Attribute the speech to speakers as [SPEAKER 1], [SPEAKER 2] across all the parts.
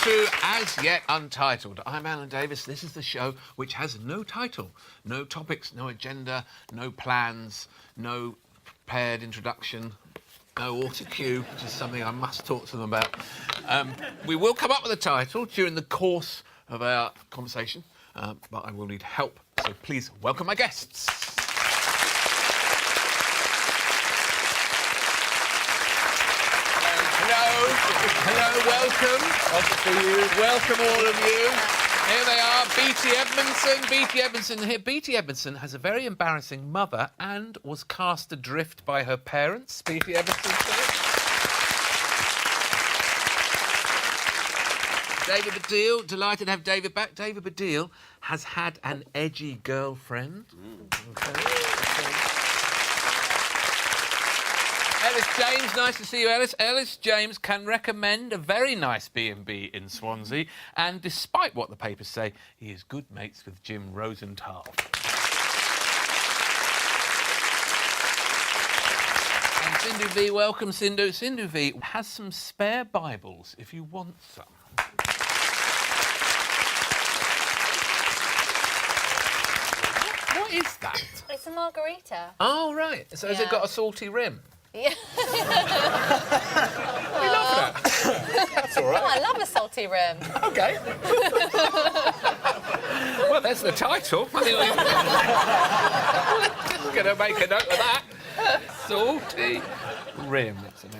[SPEAKER 1] to As Yet Untitled. I'm Alan Davies. This is the show which has no title, no topics, no agenda, no plans, no prepared introduction, no auto cue, which is something I must talk to them about. We will come up with a title during the course of our conversation, but I will need help, so please welcome my guests. Hello, welcome.
[SPEAKER 2] Nice to see you.
[SPEAKER 1] Welcome, all of you. Here they are, Beattie Edmondson. Beattie Edmondson here. Beattie Edmondson has a very embarrassing mother and was cast adrift by her parents. Beattie Edmondson. David Baddiel, delighted to have David back. David Baddiel has had an edgy girlfriend. Elis James, nice to see you, Elis. Elis James can recommend a very nice B&B in Swansea, and despite what the papers say, he is good mates with Jim Rosenthal. And Sindhu Vee, welcome, Sindhu. Sindhu Vee has some spare Bibles if you want some. What is that?
[SPEAKER 3] It's a margarita.
[SPEAKER 1] Oh, right. So has it got a salty rim?
[SPEAKER 3] Yeah.
[SPEAKER 1] You love that?
[SPEAKER 2] That's all right.
[SPEAKER 3] Oh, I love a salty rim.
[SPEAKER 1] OK. Well, there's the title. I'm going to make a note of that. Salty rim. It's an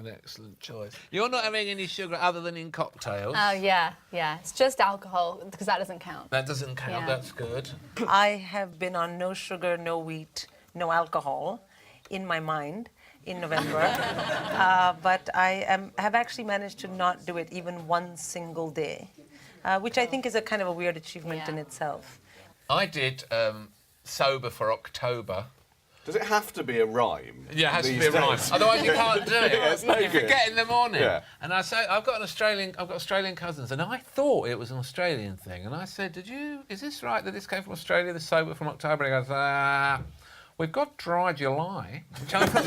[SPEAKER 1] excellent choice. You're not having any sugar other than in cocktails?
[SPEAKER 3] Oh, yeah. It's just alcohol, because that doesn't count.
[SPEAKER 1] That doesn't count.
[SPEAKER 3] Yeah.
[SPEAKER 1] That's good.
[SPEAKER 4] I have been on no sugar, no wheat, no alcohol in my mind in November, but I have actually managed to not do it even one single day, which I think is a kind of a weird achievement in itself.
[SPEAKER 1] I did sober for October.
[SPEAKER 2] Does it have to be a rhyme?
[SPEAKER 1] Yeah, it has to
[SPEAKER 2] these
[SPEAKER 1] be a rhyme.
[SPEAKER 2] days?
[SPEAKER 1] Otherwise you can't do it.
[SPEAKER 2] Yeah, it's no
[SPEAKER 1] you
[SPEAKER 2] good.
[SPEAKER 1] forget in the morning.
[SPEAKER 2] Yeah.
[SPEAKER 1] And I say I've got Australian cousins, and I thought it was an Australian thing. And I said, is this right that this came from Australia, the sober from October? And he goes, we've got Dry July. Which I thought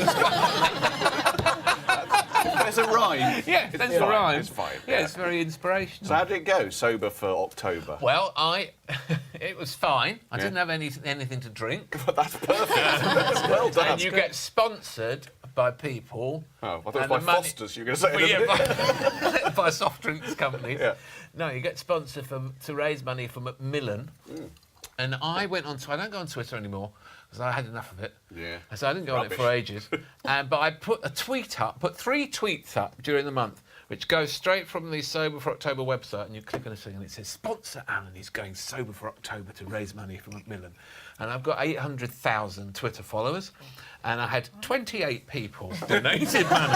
[SPEAKER 2] There's a rhyme.
[SPEAKER 1] yeah, that's a rhyme.
[SPEAKER 2] It's fine.
[SPEAKER 1] Yeah, it's very inspirational.
[SPEAKER 2] So how did it go, sober for October?
[SPEAKER 1] Well, it was fine. I didn't have anything to drink.
[SPEAKER 2] But that's perfect. That's well done.
[SPEAKER 1] And you get sponsored by people.
[SPEAKER 2] Oh, I thought it was by Foster's you were going to say.
[SPEAKER 1] Well, yeah, by soft drinks companies.
[SPEAKER 2] Yeah.
[SPEAKER 1] No, you get sponsored to raise money for Macmillan. And I went on. I don't go on Twitter anymore because I had enough of it.
[SPEAKER 2] Yeah.
[SPEAKER 1] So I didn't go on it for ages. But I put a tweet up, put 3 tweets up during the month, which goes straight from the Sober for October website, and you click on a thing and it says, "Sponsor Alan is going sober for October to raise money for Macmillan." And I've got 800,000 Twitter followers, and I had 28 people donated money.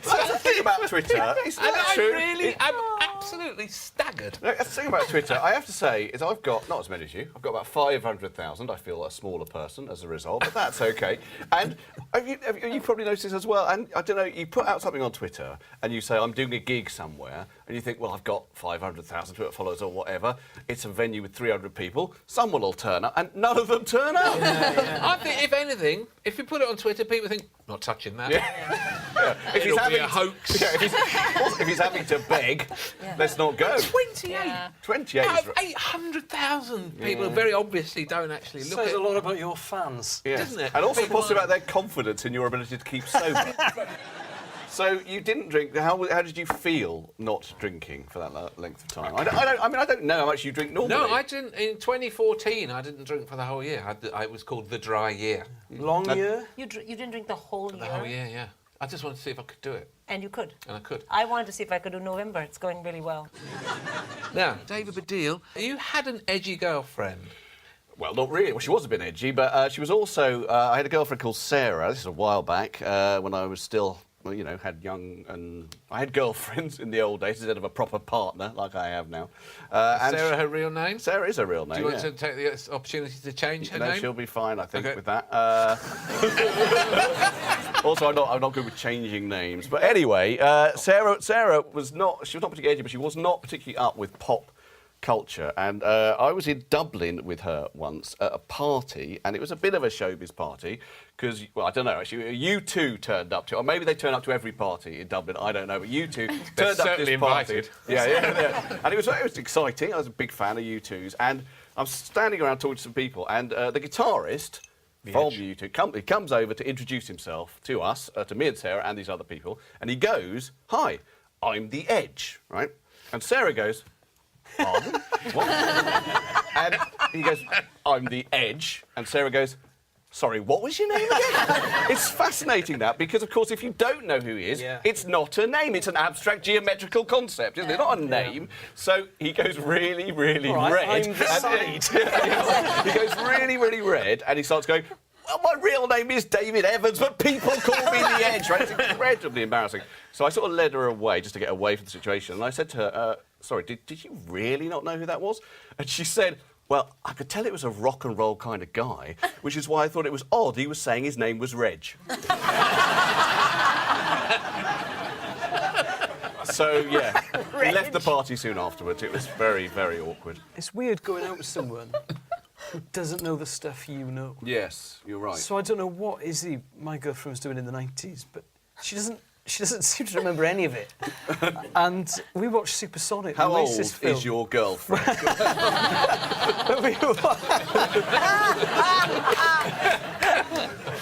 [SPEAKER 2] That's the thing about Twitter. It's
[SPEAKER 1] And
[SPEAKER 2] not true.
[SPEAKER 1] I'm absolutely staggered.
[SPEAKER 2] No, that's the thing about Twitter, I have to say, is I've got, not as many as you, I've got about 500,000. I feel a smaller person as a result, but that's OK. And you probably noticed this as well, and I don't know, you put out something on Twitter and you say, I'm doing a gig somewhere, and you think, well, I've got 500,000 Twitter followers or whatever. It's a venue with 300 people. Someone will turn up, and none of them turn up.
[SPEAKER 1] I think, if anything, if you put it on Twitter, people think, not touching that.
[SPEAKER 2] Yeah. If
[SPEAKER 1] It'll be a hoax.
[SPEAKER 2] Yeah, if he's having to beg, let's not go.
[SPEAKER 1] 28.
[SPEAKER 3] Yeah.
[SPEAKER 2] 28
[SPEAKER 1] Out
[SPEAKER 2] is...
[SPEAKER 1] of 800,000 people who very obviously don't actually look
[SPEAKER 5] Says
[SPEAKER 1] at
[SPEAKER 5] a lot about your fans.
[SPEAKER 2] Yeah.
[SPEAKER 1] doesn't it?
[SPEAKER 2] And also
[SPEAKER 1] People
[SPEAKER 2] possibly
[SPEAKER 1] are-
[SPEAKER 2] about their confidence in your ability to keep sober. So you didn't drink. How did you feel not drinking for that length of time? I don't know how much you drink normally.
[SPEAKER 1] No, I didn't. In 2014, I didn't drink for the whole year. It was called the dry year.
[SPEAKER 5] Long year?
[SPEAKER 4] You didn't drink the whole year?
[SPEAKER 1] The whole year, yeah. I just wanted to see if I could do it,
[SPEAKER 4] And you could?
[SPEAKER 1] and I could.
[SPEAKER 4] I wanted to see if I could do November. It's going really well.
[SPEAKER 1] Now, David Baddiel, you had an edgy girlfriend.
[SPEAKER 2] Well, not really. Well, she was a bit edgy, but she was also... I had a girlfriend called Sarah. This is a while back when I was still... Well, you know, had young and... I had girlfriends in the old days instead of a proper partner like I have now.
[SPEAKER 1] Is Sarah her real name?
[SPEAKER 2] Sarah is her real name,
[SPEAKER 1] Do you want to take the opportunity to change her
[SPEAKER 2] No,
[SPEAKER 1] name?
[SPEAKER 2] she'll be fine, I think,
[SPEAKER 1] Okay.
[SPEAKER 2] with that. Also, I'm not good with changing names. But anyway, Sarah was not... She was not particularly edgy, but she was not particularly up with pop culture. And I was in Dublin with her once at a party, and it was a bit of a showbiz party because, well, I don't know, actually, U2 turned up to, or maybe they turn up to every party in Dublin, I don't know, but U2 turned up to this party.
[SPEAKER 1] Invited.
[SPEAKER 2] Yeah. And it was exciting. I was a big fan of U2's, and I'm standing around talking to some people, and the guitarist from U2 he comes over to introduce himself to us, to me and Sarah and these other people, and he goes, "Hi, I'm the Edge," right? And Sarah goes, "Pardon? What?" And he goes, "I'm the Edge," and Sarah goes, "Sorry, what was your name again?" It's fascinating that, because, of course, if you don't know who he is, it's not a name. It's an abstract geometrical concept, isn't it? Not a name. So he goes really, really red.
[SPEAKER 5] I'm the side.
[SPEAKER 2] He goes really, really red, and he starts going, "Well, my real name is David Evans, but people call me the Edge," right? It's incredibly embarrassing. So I sort of led her away just to get away from the situation, and I said to her, "Sorry, did you really not know who that was?" And she said, "Well, I could tell it was a rock and roll kind of guy, which is why I thought it was odd he was saying his name was Reg." So, yeah, he left the party soon afterwards. It was very, very awkward.
[SPEAKER 5] It's weird going out with someone who doesn't know the stuff you know.
[SPEAKER 2] Yes, you're right.
[SPEAKER 5] So I don't know what Izzy, my girlfriend, was doing in the 90s, but she doesn't seem to remember any of it. And we watched Supersonic.
[SPEAKER 2] How
[SPEAKER 5] the
[SPEAKER 2] old
[SPEAKER 5] Oasis film.
[SPEAKER 2] is your girlfriend?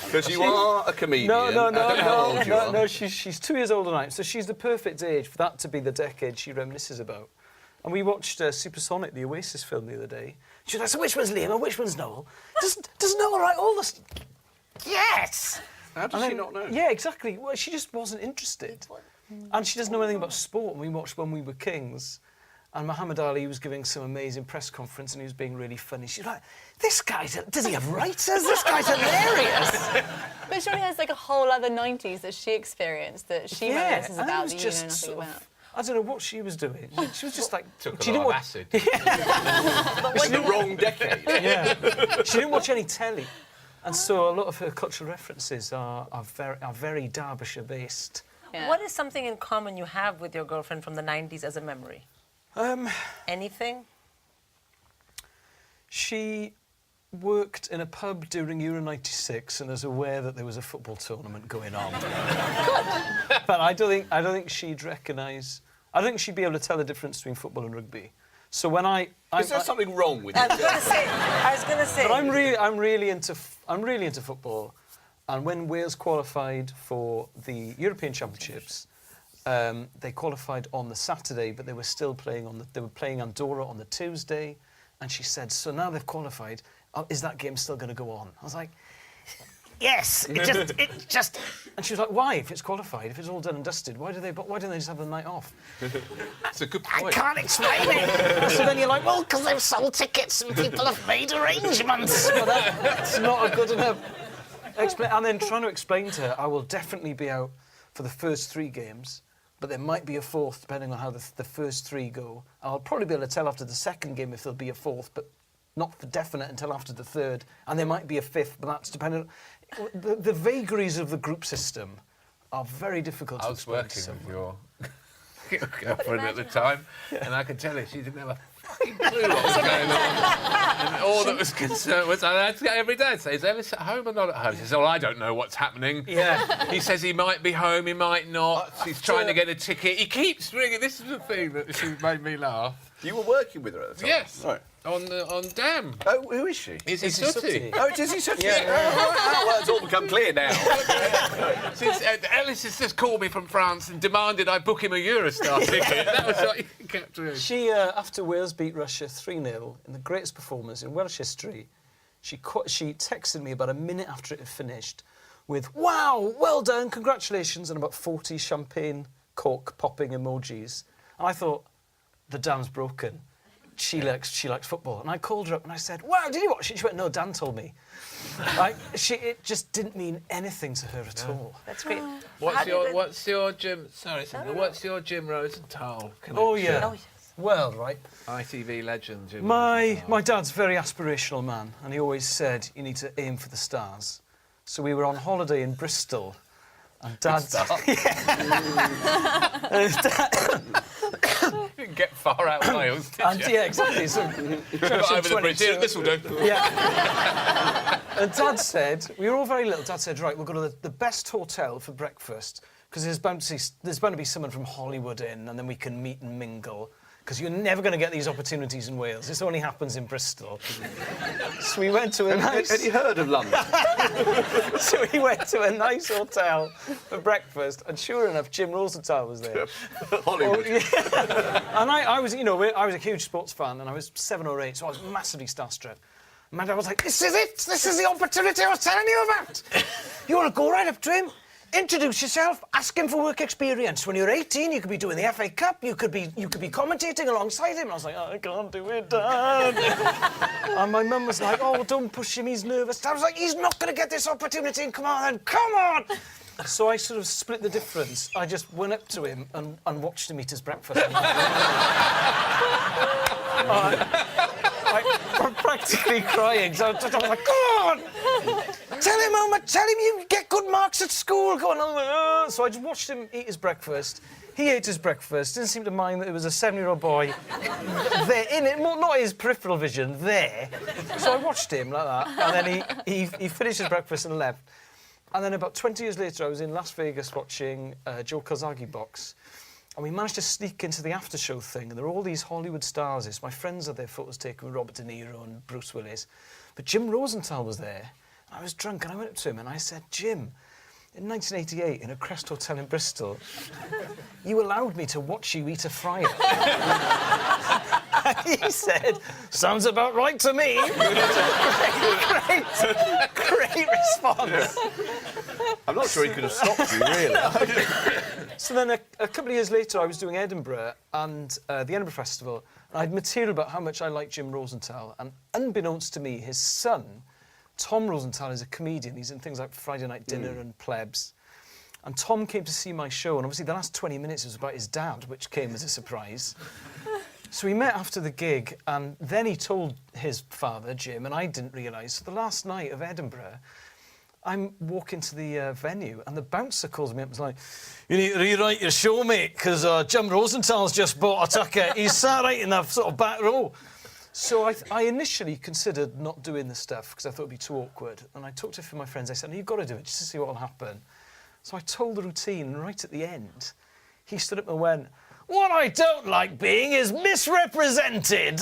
[SPEAKER 2] Because you are a comedian.
[SPEAKER 5] No. She's 2 years older than I am, so she's the perfect age for that to be the decade she reminisces about. And we watched Supersonic, the Oasis film, the other day. She was like, "So which one's Liam and which one's Noel? Does Noel write all this?" Yes!
[SPEAKER 2] How does she not know?
[SPEAKER 5] Yeah, exactly. Well, she just wasn't interested. And she doesn't know anything about sport. And we watched When We Were Kings, and Muhammad Ali was giving some amazing press conference, and he was being really funny. She's like, "This guy's... Does he have writers? This guy's hilarious!"
[SPEAKER 3] But surely there's like a whole other 90s that she experienced that she reminisces
[SPEAKER 5] and it
[SPEAKER 3] about
[SPEAKER 5] was
[SPEAKER 3] that you know
[SPEAKER 5] just
[SPEAKER 3] nothing
[SPEAKER 5] sort of-
[SPEAKER 3] about.
[SPEAKER 5] I don't know what she was doing. She was just like...
[SPEAKER 1] Took
[SPEAKER 5] she
[SPEAKER 1] a
[SPEAKER 5] didn't
[SPEAKER 1] lot of
[SPEAKER 5] wa-
[SPEAKER 1] acid.
[SPEAKER 2] It's the wrong decade.
[SPEAKER 5] Yeah. She didn't watch any telly. And so a lot of her cultural references are very Derbyshire-based.
[SPEAKER 3] Yeah.
[SPEAKER 4] What is something in common you have with your girlfriend from the 90s as a memory? Anything?
[SPEAKER 5] She worked in a pub during Euro 96 and was aware that there was a football tournament going on. But I don't think she'd recognise... I don't think she'd be able to tell the difference between football and rugby. So when
[SPEAKER 2] Is there something wrong with you?
[SPEAKER 4] I was going to say.
[SPEAKER 5] But I'm really into football, and when Wales qualified for the European Championships, they qualified on the Saturday, but they were still playing they were playing Andorra on the Tuesday, and she said, "So now they've qualified, is that game still going to go on?" I was like, "Yes, it just." And she was like, "Why? If it's qualified, if it's all done and dusted, why don't they just have the night off?"
[SPEAKER 1] That's a good point.
[SPEAKER 5] I can't explain it. So then you're like, "Well, because they've sold tickets and people have made arrangements." Well, that's not a good enough explanation. And then trying to explain to her, I will definitely be out for the first 3 games, but there might be a fourth depending on how the first 3 go. I'll probably be able to tell after the second game if there'll be a fourth, but not for definite until after the third. And there might be a fifth, but that's dependent. The vagaries of the group system are very difficult to explain.
[SPEAKER 1] I was working with your girlfriend at the time, and I could tell you she didn't have a fucking clue what was going on. And all that was concerned was, I had to go every day and say, "Is Elis at home or not at home?" She says, "Well, I don't know what's happening."
[SPEAKER 5] Yeah.
[SPEAKER 1] He says he might be home, he might not. He's trying to get a ticket. He keeps ringing. This is the thing that she made me laugh.
[SPEAKER 2] You were working with her at the time?
[SPEAKER 1] Yes.
[SPEAKER 2] Right.
[SPEAKER 1] On Dam.
[SPEAKER 2] Oh, who is she?
[SPEAKER 1] Izzy
[SPEAKER 5] Izzy
[SPEAKER 1] Sooty.
[SPEAKER 5] Sooty.
[SPEAKER 2] Oh, it's Izzy Sooty.
[SPEAKER 5] Yeah.
[SPEAKER 2] Oh, well, it's all become clear now.
[SPEAKER 1] Since Elis has just called me from France and demanded I book him a Eurostar ticket. That was what he kept doing.
[SPEAKER 5] She, after Wales beat Russia 3-0 in the greatest performance in Welsh history, she texted me about a minute after it had finished with, "Wow, well done, congratulations," and about 40 champagne cork popping emojis. And I thought, the dam's broken. She likes football. And I called her up and I said, "Wow, did you watch it?" She went, "No, Dan told me." It just didn't mean anything to her at all.
[SPEAKER 4] That's great.
[SPEAKER 1] What's your Jim? Sorry, what's your Jim Rosenthal connection?
[SPEAKER 5] Oh, yeah.
[SPEAKER 4] Oh, yes.
[SPEAKER 5] Well, right.
[SPEAKER 1] ITV legend, Jim
[SPEAKER 5] My
[SPEAKER 1] Rosenthal.
[SPEAKER 5] dad's a very aspirational man, and he always said, "You need to aim for the stars." So we were on holiday in Bristol, and Dad...
[SPEAKER 1] get far out of Wales, did
[SPEAKER 5] And,
[SPEAKER 1] you?
[SPEAKER 5] yeah, exactly. So,
[SPEAKER 1] Got over the bridge. Here, this will do.
[SPEAKER 5] Yeah. And Dad said, we were all very little, Dad said, right, we'll go to the best hotel for breakfast, because there's bound to be someone from Hollywood in, and then we can meet and mingle. Because you're never going to get these opportunities in Wales. This only happens in Bristol. So we went to a nice...
[SPEAKER 2] Had you heard of London?
[SPEAKER 5] So we went to a nice hotel for breakfast, and sure enough, Jim Rosenthal was there.
[SPEAKER 2] Hollywood.
[SPEAKER 5] And I was, you know, I was a huge sports fan, and I was 7 or 8, so I was massively starstruck. And my dad was like, this is it! This is the opportunity I was telling you about! You want to go right up to him, introduce yourself, ask him for work experience. When you're 18, you could be doing the FA Cup, you could be commentating alongside him. And I was like, oh, I can't do it, Dad. And my mum was like, oh, don't push him, he's nervous. I was like, he's not going to get this opportunity, and come on, come on! So I sort of split the difference. I just went up to him and watched him eat his breakfast. I'm practically crying, so I was like, go on! Tell him, Oma, tell him you get good marks at school. Go on. So I just watched him eat his breakfast. He ate his breakfast, didn't seem to mind that there was a 7-year-old boy there, in it, not his peripheral vision, there. So I watched him like that, and then he finished his breakfast and left. And then about 20 years later, I was in Las Vegas watching Joe Kozagi box. And we managed to sneak into the after-show thing, and there were all these Hollywood stars. My friends had their photos taken with Robert De Niro and Bruce Willis. But Jim Rosenthal was there. I was drunk, and I went up to him, and I said, Jim, in 1988, in a Crest Hotel in Bristol, you allowed me to watch you eat a fryer. And he said, sounds about right to me. Great response.
[SPEAKER 2] I'm not sure he could have stopped you, really.
[SPEAKER 5] So then a couple of years later, I was doing Edinburgh and the Edinburgh Festival, and I had material about how much I liked Jim Rosenthal. And unbeknownst to me, his son, Tom Rosenthal, is a comedian. He's in things like Friday Night Dinner and Plebs. And Tom came to see my show, and obviously the last 20 minutes was about his dad, which came as a surprise. So we met after the gig, and then he told his father, Jim, and I didn't realise. So the last night of Edinburgh, I'm walking to the venue, and the bouncer calls me up and was like, you need to rewrite your show, mate, because Jim Rosenthal's just bought a ticket. He's sat right in the sort of back row. So I initially considered not doing the stuff because I thought it'd be too awkward. And I talked to a few of my friends. I said, no, you've got to do it just to see what will happen. So I told the routine, and right at the end, he stood up and went, what I don't like being is misrepresented.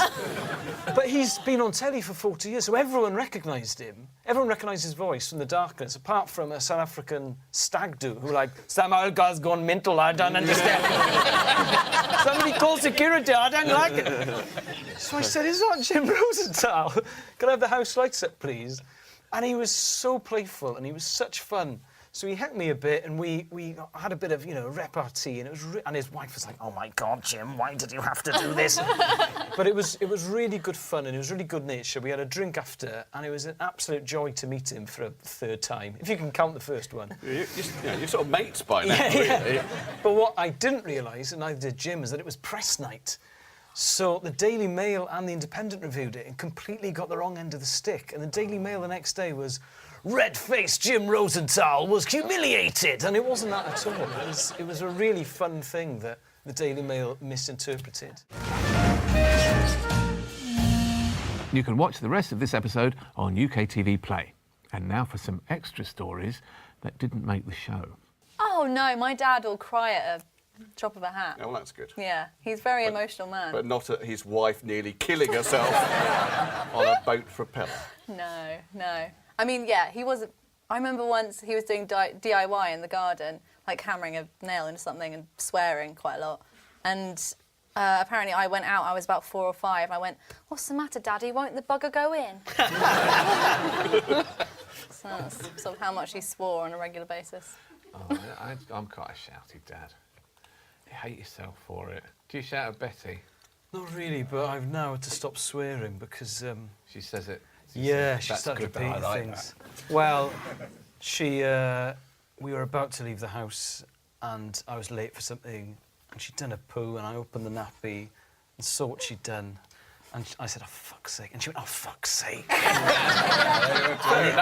[SPEAKER 5] But he's been on telly for 40 years, so everyone recognised him. Everyone recognised his voice from the darkness, apart from a South African stag do who like, some old guy's gone mental, I don't understand. Somebody call security, I don't like it. So I said, is that Jim Rosenthal? Can I have the house lights up, please? And he was so playful, and he was such fun. So he helped me a bit, and we had a bit of, repartee, and it was and his wife was like, "Oh my God, Jim, why did you have to do this?" But it was really good fun, and it was really good nature. We had a drink after, and it was an absolute joy to meet him for a third time, if you can count the first one.
[SPEAKER 2] You're sort of mates by now, really.
[SPEAKER 5] Yeah. But what I didn't realise, and neither did Jim, is that it was press night. So the Daily Mail and the Independent reviewed it and completely got the wrong end of the stick. And the Daily Mail the next day was, red-faced Jim Rosenthal was humiliated. And it wasn't that at all. It was a really fun thing that the Daily Mail misinterpreted.
[SPEAKER 1] You can watch the rest of this episode on UK TV Play. And now for some extra stories that didn't make the show.
[SPEAKER 3] Oh, no, my dad will cry at a drop of a hat.
[SPEAKER 2] Oh, well, that's good.
[SPEAKER 3] Yeah, he's a very emotional man.
[SPEAKER 2] But not at his wife nearly killing herself on a boat propeller.
[SPEAKER 3] No. I mean, yeah, he was... I remember once he was doing DIY in the garden, like hammering a nail into something and swearing quite a lot. And apparently I went out, I was about 4 or 5, I went, what's the matter, Daddy? Won't the bugger go in? So that's sort of how much he swore on a regular basis.
[SPEAKER 1] Oh, I'm quite a shouty dad. You hate yourself for it. Do you shout at Betty?
[SPEAKER 5] Not really, but I've now had to stop swearing because...
[SPEAKER 1] She says it.
[SPEAKER 5] Yeah, she
[SPEAKER 1] That's
[SPEAKER 5] started
[SPEAKER 1] good,
[SPEAKER 5] repeating
[SPEAKER 1] I like
[SPEAKER 5] things. Well, we were about to leave the house and I was late for something and she'd done a poo and I opened the nappy and saw what she'd done. And I said, oh, fuck's sake. And she went, oh, fuck's sake.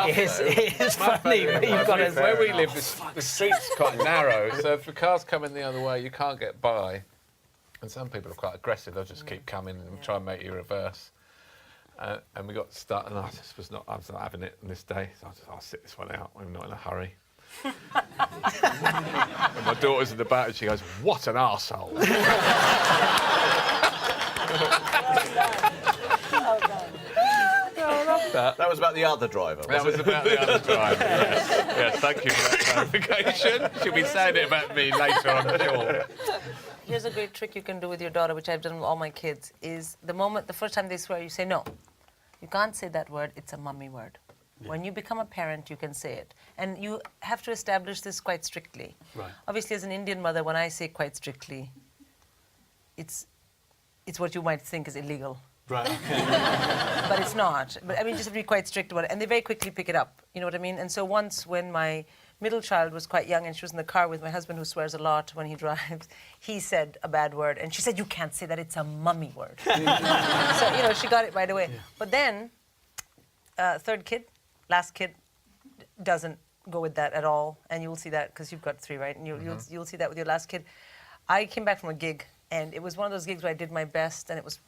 [SPEAKER 5] It is funny, but you've got to...
[SPEAKER 1] Where we live, the street's quite narrow, so if the car's coming the other way, you can't get by. And some people are quite aggressive. They'll just keep coming and try and make you reverse. And we got stuck, and I was not having it on this day. So I'll sit this one out. I'm not in a hurry. And my daughter's in the back, and she goes, "What an arsehole."
[SPEAKER 2] That was about the other driver.
[SPEAKER 1] That was about the other driver. Yes, thank you for that clarification. She'll be saying it about me later, I'm sure.
[SPEAKER 4] Here's a great trick you can do with your daughter, which I've done with all my kids, is the first time they swear, you say, no, you can't say that word, it's a mummy word. Yeah. When you become a parent, you can say it. And you have to establish this quite strictly.
[SPEAKER 5] Right.
[SPEAKER 4] Obviously, as an Indian mother, when I say quite strictly, it's what you might think is illegal.
[SPEAKER 5] Right.
[SPEAKER 4] But it's not. But I mean, just to be quite strict about it. And they very quickly pick it up. You know what I mean? And so once when my middle child was quite young and she was in the car with my husband who swears a lot when he drives, he said a bad word. And she said, you can't say that, it's a mummy word. So, you know, she got it right away. Yeah. But then, third kid, last kid, doesn't go with that at all. And you'll see that because you've got 3, right? And you'll see that with your last kid. I came back from a gig, and it was one of those gigs where I did my best, and it was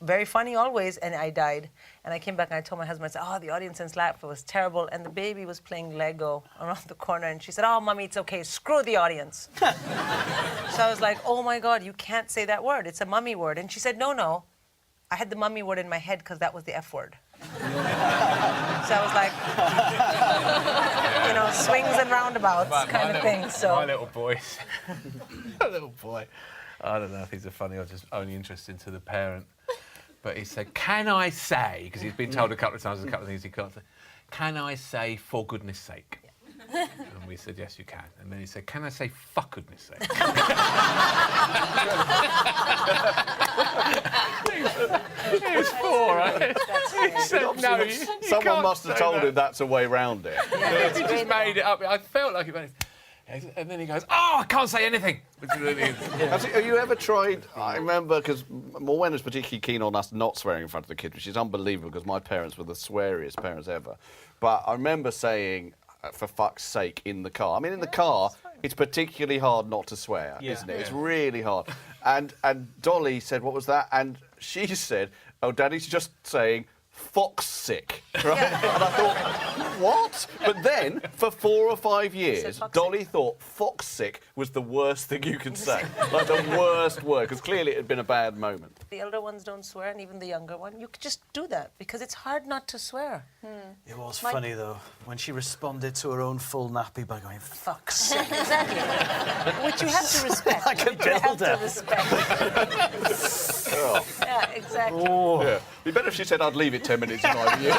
[SPEAKER 4] very funny always, and I died. And I came back and I told my husband, I said, oh, the audience in Slack was terrible. And the baby was playing Lego around the corner, and she said, oh, Mummy, it's okay, screw the audience. So I was like, oh my God, you can't say that word. It's a mummy word. And she said, no, I had the mummy word in my head because that was the F word. So I was like, you know, swings and roundabouts kind of thing. So
[SPEAKER 1] my little boy, my little boy, I don't know if he's a funny or just only interested to the parent. But he said, can I say, because he's been told a couple of times, there's a couple of things he can't say, can I say, for goodness sake? And we said, yes, you can. And then he said, can I say, for goodness sake? He was 4, right? He said, no, you
[SPEAKER 2] Someone must have told him that's a way round it.
[SPEAKER 1] Yeah, he just made it up. I felt like he made it. And then he goes, oh, I can't say anything. Which really is.
[SPEAKER 2] Have you ever tried, I remember, because Morwen was particularly keen on us not swearing in front of the kids, which is unbelievable because my parents were the sweariest parents ever. But I remember saying, for fuck's sake, in the car. I mean, in the car, it's particularly hard not to swear, isn't it? Yeah. It's really hard. And Dolly said, what was that? And she said, oh, Daddy's just saying, fox sick, right? Yeah. And I thought, what? But then, for 4 or 5 years, Dolly thought fox sick was the worst thing you can say. Like the worst word, because clearly it had been a bad moment.
[SPEAKER 4] The elder ones don't swear, and even the younger one. You could just do that, because it's hard not to swear.
[SPEAKER 5] It was funny, though, when she responded to her own full nappy by going, fuck's sake.
[SPEAKER 4] Exactly. Which you have to respect.
[SPEAKER 5] Like a builder.
[SPEAKER 2] Oh.
[SPEAKER 4] Yeah, exactly.
[SPEAKER 5] Oh.
[SPEAKER 2] Yeah. It'd be better if she said, I'd leave it 10 minutes in my view.